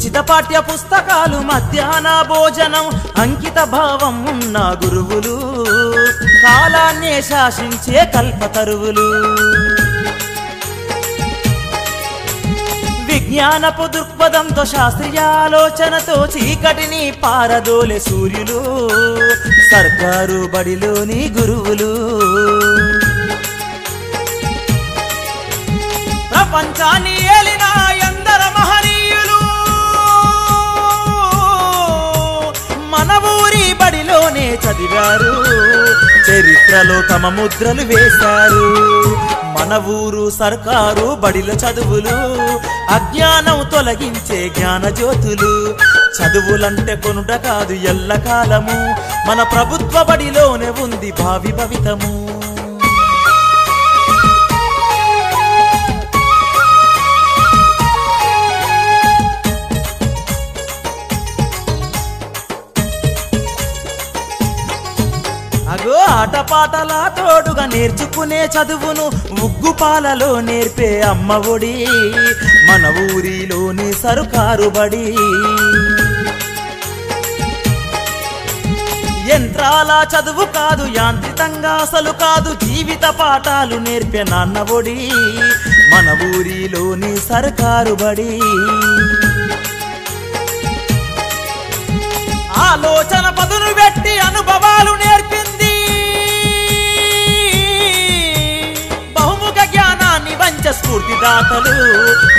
ఉచిత పాఠ్య పుస్తకాలు మధ్యాహ్న భోజనం అంకిత భావం ఉన్న గురువులు కాలాన్నే శాసించే కల్పతరువులు విజ్ఞానపు దృక్పథంతో శాస్త్రీయ ఆలోచనతో చీకటిని పారదోలే సూర్యులు సర్కారు బడిలోని గురువులు ప్రపంచాన్ని ఏలిన ఎందర మహనీయులు మన ఊరి బడిలోనే చదివారు చరిత్రలో తమ ముద్రలు వేశారు మన ఊరు సర్కారు బడిల చదువులు అజ్ఞానం తొలగించే జ్ఞాన జ్యోతులు చదువులంటే కొనుట కాదు ఎల్లకాలము మన ప్రభుత్వ బడిలోనే ఉంది భావి భవితము అగో ఆటపాటల తోడుగా నేర్చుకునే చదువును ఉగ్గుపాలలో నేర్పే అమ్మ ఒడి మన ఊరిలోని సర్కారు బడి యంత్రాల చదువు కాదు యాంత్రికంగా అసలు కాదు జీవిత పాఠాలు నేర్పే నాన్న ఒడి మన ఊరిలోని సర్కారు బడి ఆలోచన పదును పెట్టి అనుభవాలు నేర్పింది బహుముఖ జ్ఞానాన్ని వంచ స్ఫూర్తిదాతలు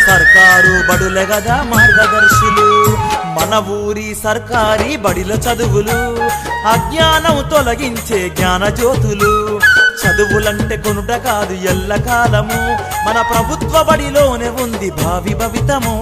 సర్కారు బడుల గదా మార్గదర్శులు మన ఊరి సర్కారీ బడిల చదువులు అజ్ఞానం తొలగించే జ్ఞాన జ్యోతులు చదువులంటే కొనుట కాదు ఎల్లకాలము మన ప్రభుత్వ బడిలోనే ఉంది భావి భవితము